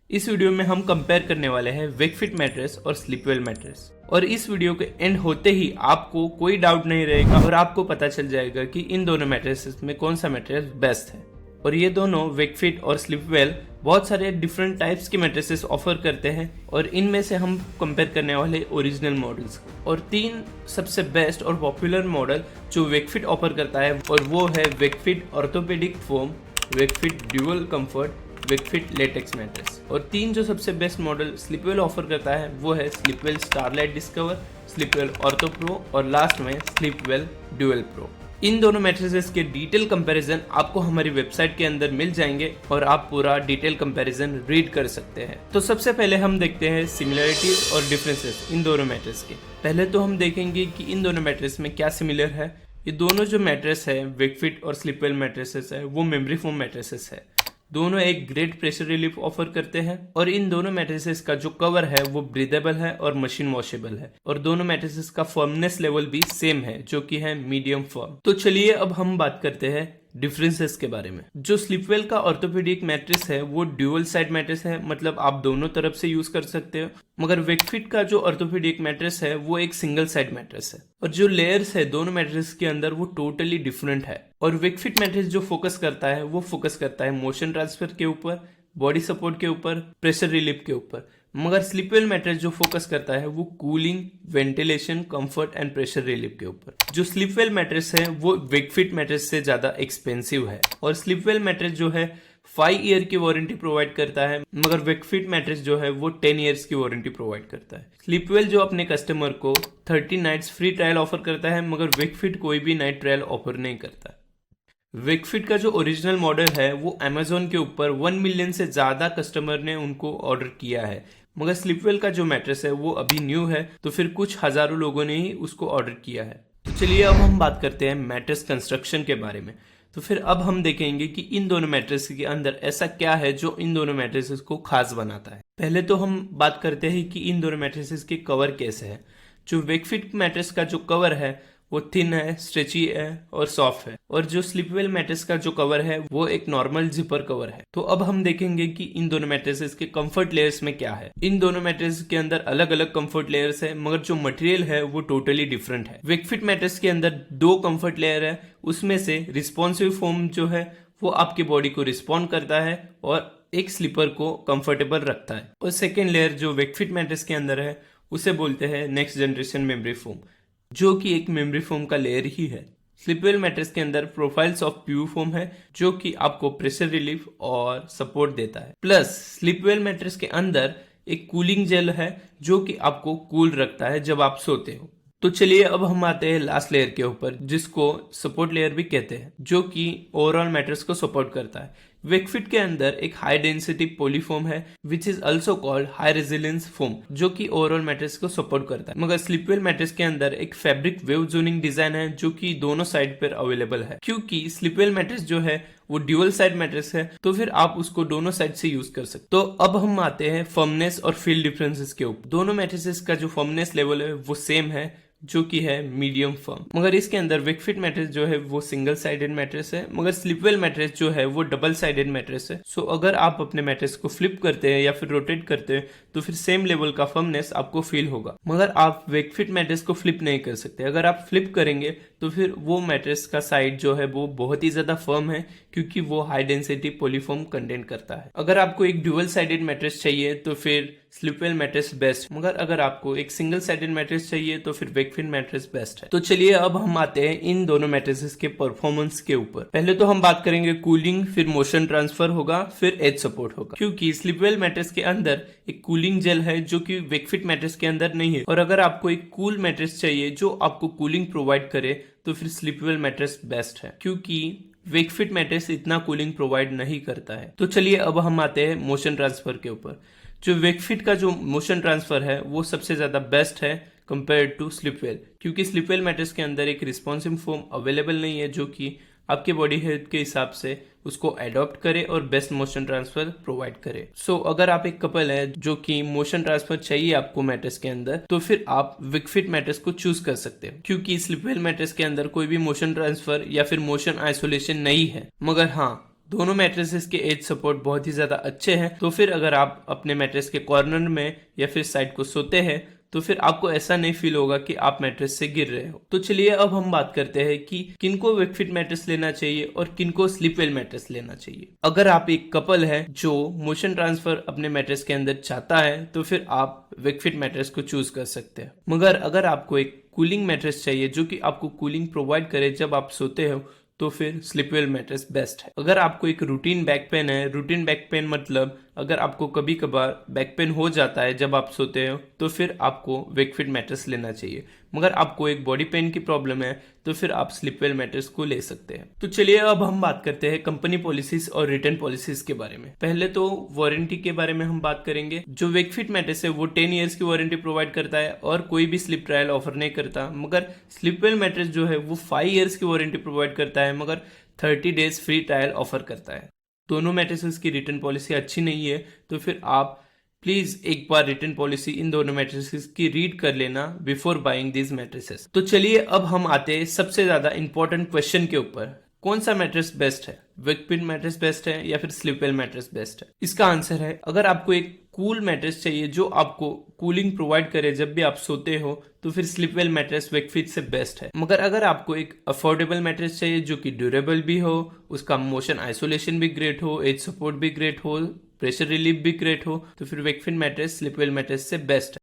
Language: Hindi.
इस वीडियो में हम कंपेयर करने वाले हैं वेकफिट मैट्रेस और स्लीपवेल मैट्रेस। और इस वीडियो के एंड होते ही आपको कोई डाउट नहीं रहेगा और आपको पता चल जाएगा कि इन दोनों मैट्रेसेस में कौन सा मैट्रेस बेस्ट है। और ये दोनों वेकफिट और स्लीपवेल बहुत सारे डिफरेंट टाइप्स के मैट्रेसेस ऑफर करते हैं और इनमें से हम कंपेयर करने वाले ओरिजिनल मॉडल्स और 3 सबसे बेस्ट और पॉपुलर मॉडल जो वेकफिट ऑफर करता है, और वो है Wakefit orthopaedic foam, Wakefit dual comfort, Wakefit latex mattress. और 3 जो सबसे बेस्ट मॉडल स्लीपवेल ऑफर करता है वो है Sleepwell starlight discover, Sleepwell ortho pro और लास्ट में स्लीपवेल ड्यूअल प्रो। इन दोनों मैट्रेसेस के डिटेल कंपैरिजन आपको हमारी वेबसाइट के अंदर मिल जाएंगे और आप पूरा डिटेल कंपैरिजन रीड कर सकते हैं। तो सबसे पहले हम देखते हैं सिमिलरिटीज और डिफरेंसेस इन दोनों मैट्रेस के। पहले तो हम देखेंगे कि इन दोनों मैट्रेस में क्या सिमिलर है। ये दोनों जो मैट्रेस है वेकफिट और स्लीपवेल मैट्रेसेस है वो मेमोरी फोम मैट्रेसेस है। दोनों एक ग्रेट प्रेशर रिलीफ ऑफर करते हैं और इन दोनों मैट्रेसेस का जो कवर है वो ब्रीदेबल है और मशीन वॉशेबल है। और दोनों मैट्रेसेस का फर्मनेस लेवल भी सेम है जो कि है मीडियम फर्म। तो चलिए अब हम बात करते हैं डिफरेंसेस के बारे में। जो स्लीपवेल का ऑर्थोपेडिक मैट्रेस है वो ड्यूअल साइड मैट्रेस है, मतलब आप दोनों तरफ से यूज कर सकते हो। मगर वेकफिट का जो ऑर्थोपेडिक मैट्रेस है वो एक सिंगल साइड मैट्रेस है और जो लेयर्स है दोनों मैट्रेस के अंदर वो टोटली डिफरेंट है। और वेकफिट मैट्रेस जो फोकस करता है वो फोकस करता है मोशन ट्रांसफर के ऊपर, बॉडी सपोर्ट के ऊपर, प्रेशर रिलीफ के ऊपर। मगर स्लीपवेल मैट्रेस जो फोकस करता है वो cooling, ventilation, comfort and pressure relief के ऊपर। जो स्लीपवेल मैट्रेस है वो वेकफिट मैट्रेस से ज्यादा एक्सपेंसिव है और स्लीपवेल मैट्रेस जो है 5 ईयर की वारंटी प्रोवाइड करता है, मगर वेकफिट मैट्रेस जो है वो 10 ईयर्स की वारंटी प्रोवाइड करता है। स्लीपवेल जो अपने कस्टमर को 30 नाइट्स फ्री ट्रायल ऑफर करता है, मगर वेकफिट कोई भी नाइट ट्रायल ऑफर नहीं करता। वेकफिट का जो ओरिजिनल मॉडल है वो अमेजोन के ऊपर 1 मिलियन से ज्यादा कस्टमर ने उनको ऑर्डर किया है, मगर स्लीपवेल का जो मैट्रेस है वो अभी न्यू है तो फिर कुछ हजारों लोगों ने ही उसको ऑर्डर किया है। तो चलिए अब हम बात करते हैं मैट्रेस कंस्ट्रक्शन के बारे में। तो फिर अब हम देखेंगे कि इन दोनों मैट्रेस के अंदर ऐसा क्या है जो इन दोनों मैट्रेसेस को खास बनाता है। पहले तो हम बात करते हैं कि इन दोनों मैट्रेसेस के कवर कैसे है। जो वेकफिट मैट्रेस का जो कवर है वो थिन है, स्ट्रेची है और सॉफ्ट है, और जो स्लीपवेल मैट्रेस का जो कवर है वो एक नॉर्मल जिपर कवर है। तो अब हम देखेंगे कि इन दोनों मैट्रेसेस के कंफर्ट लेयर्स में क्या है। इन दोनों मैट्रेस के अंदर अलग अलग कंफर्ट लेयर्स है, मगर जो मटेरियल है वो टोटली डिफरेंट है। वेकफिट मैट्रेस के अंदर 2 कंफर्ट लेयर है, उसमें से रिस्पॉन्सिव फोम जो है वो आपकी बॉडी को रिस्पॉन्ड करता है और एक स्लीपर को कंफर्टेबल रखता है। और सेकेंड लेयर जो वेकफिट मैट्रेस के अंदर है उसे बोलते हैं नेक्स्ट जनरेशन मेमोरी फोम, जो कि एक मेमोरी फोम का लेयर ही है। स्लीपवेल मैट्रेस के अंदर प्रोफाइल्स ऑफ प्यू फोम है जो कि आपको प्रेशर रिलीफ और सपोर्ट देता है। प्लस स्लीपवेल मैट्रेस के अंदर एक कूलिंग जेल है जो कि आपको कूल रखता है जब आप सोते हो। तो चलिए अब हम आते हैं लास्ट लेयर के ऊपर जिसको सपोर्ट लेयर भी कहते हैं, जो कि ओवरऑल मैट्रेस को सपोर्ट करता है। वेकफिट के अंदर एक हाई डेंसिटी पॉलीफोम है which is also called high resilience foam, जो कि ओवरऑल मैट्रेस को सपोर्ट करता है। मगर स्लीपवेल मैट्रेस के अंदर एक फैब्रिक वेव जोनिंग डिजाइन है जो कि दोनों साइड पर अवेलेबल है। क्योंकि स्लीपवेल मैट्रेस जो है वो ड्यूअल साइड मैट्रेस है तो फिर आप उसको दोनों साइड से यूज कर सकते। तो अब हम आते हैं फर्मनेस और फील डिफरेंसेस के ऊपर। दोनों मैट्रेसेस का जो फर्मनेस लेवल है वो सेम है जो कि है मीडियम फर्म, मगर इसके अंदर वेकफिट मैट्रेस जो है वो सिंगल साइडेड मैट्रेस है, मगर स्लीपवेल मैट्रेस जो है वो डबल साइडेड मैट्रेस है। सो अगर आप अपने मैट्रेस को फ्लिप करते हैं या फिर रोटेट करते हैं तो फिर सेम लेवल का फर्मनेस आपको फील होगा, मगर आप वेकफिट मैट्रेस को फ्लिप नहीं कर सकते। अगर आप फ्लिप करेंगे तो फिर वो मैट्रेस का साइड जो है वो बहुत ही ज्यादा फर्म है क्योंकि वो हाई डेंसिटी पॉलीफोम कंटेंट करता है। अगर आपको एक ड्यूअल साइडेड मैट्रेस चाहिए तो फिर स्लीपवेल मैट्रेस बेस्ट, मगर अगर आपको एक सिंगल साइडेड मैट्रेस चाहिए तो फिर वेकफिट मैट्रेस बेस्ट है। तो चलिए अब हम आते हैं इन दोनों मैट्रेसेस के परफॉर्मेंस के ऊपर। पहले तो हम बात करेंगे कूलिंग, फिर मोशन ट्रांसफर होगा, फिर एज सपोर्ट होगा। क्योंकि स्लीपवेल मैट्रेस के अंदर एक कूलिंग जेल है जो कि वेकफिट मैट्रेस के अंदर नहीं है, और अगर आपको एक कूल मैट्रेस चाहिए जो आपको कूलिंग प्रोवाइड करे तो फिर स्लीपवेल मैट्रेस बेस्ट है, क्योंकि वेकफिट मैट्रेस इतना कूलिंग प्रोवाइड नहीं करता है। तो चलिए अब हम आते हैं मोशन ट्रांसफर के ऊपर। जो वेकफिट का जो मोशन ट्रांसफर है वो सबसे ज्यादा बेस्ट है कंपेयर टू स्लीपवेल, क्योंकि स्लीपवेल मैट्रेस के अंदर एक रिस्पॉन्सिव फोम अवेलेबल नहीं है जो कि आपके बॉडी हेल्थ के हिसाब से उसको एडॉप्ट करे और बेस्ट मोशन ट्रांसफर प्रोवाइड करे। सो अगर आप एक कपल है जो कि मोशन ट्रांसफर चाहिए आपको मैट्रेस के अंदर, तो फिर आप वेकफिट मैट्रेस को चूज कर सकते हो, क्योंकि स्लीपवेल मैट्रेस के अंदर कोई भी मोशन ट्रांसफर या फिर मोशन आइसोलेशन नहीं है। मगर हाँ, दोनों मैट्रेसेस के एज सपोर्ट बहुत ही ज्यादा अच्छे हैं, तो फिर अगर आप अपने मैट्रेस के कॉर्नर में या फिर साइड को सोते हैं तो फिर आपको ऐसा नहीं फील होगा कि आप मैट्रेस से गिर रहे हो। तो चलिए अब हम बात करते हैं कि किनको वेकफिट मैट्रेस लेना चाहिए और किनको स्लीपवेल मैट्रेस लेना चाहिए। अगर आप एक कपल है जो मोशन ट्रांसफर अपने मैट्रेस के अंदर चाहता है तो फिर आप वेकफिट मैट्रेस को चूज कर सकते हैं। मगर अगर आपको एक कूलिंग मैट्रेस चाहिए जो कि आपको कूलिंग प्रोवाइड करे जब आप सोते हो तो फिर स्लीपवेल मैट्रेस बेस्ट है। अगर आपको एक रूटीन बैक पेन है, रूटीन बैक पेन मतलब अगर आपको कभी कभार बैक पेन हो जाता है जब आप सोते हो तो फिर आपको वेकफिट मैट्रेस लेना चाहिए। मगर आपको एक बॉडी पेन की प्रॉब्लम है तो फिर आप स्लीपवेल मैट्रेस को ले सकते हैं। तो चलिए अब हम बात करते हैं कंपनी पॉलिसीज और रिटर्न पॉलिसीज के बारे में। पहले तो वारंटी के बारे में हम बात करेंगे। जो वेकफिट मैट्रेस है वो 10 ईयर्स की वारंटी प्रोवाइड करता है और कोई भी स्लीप ट्रायल ऑफर नहीं करता। मगर स्लीपवेल मैट्रेस जो है वो 5 ईयर्स की वारंटी प्रोवाइड करता है मगर 30 डेज फ्री ट्रायल ऑफर करता है। दोनों मैट्रेसेस की रिटर्न पॉलिसी अच्छी नहीं है, तो फिर आप प्लीज एक बार रिटर्न पॉलिसी इन दोनों मैट्रेसेस की रीड कर लेना बिफोर बाइंग दीज मैट्रेसेस। तो चलिए अब हम आते हैं सबसे ज्यादा इंपॉर्टेंट क्वेश्चन के ऊपर, कौन सा मैट्रेस बेस्ट है, वेकफिट मैट्रेस बेस्ट है या फिर स्लीपवेल मैट्रेस बेस्ट है। इसका आंसर है, अगर आपको एक कूल मैट्रेस चाहिए जो आपको कूलिंग प्रोवाइड करे जब भी आप सोते हो तो फिर स्लीपवेल मैट्रेस वेकफिट से बेस्ट है। मगर अगर आपको एक अफोर्डेबल मैट्रेस चाहिए जो कि ड्यूरेबल भी हो, उसका मोशन आइसोलेशन भी ग्रेट हो, एज सपोर्ट भी ग्रेट हो, प्रेशर रिलीफ भी ग्रेट हो, तो फिर वेकफिट मैट्रेस स्लीपवेल मैट्रेस से बेस्ट है।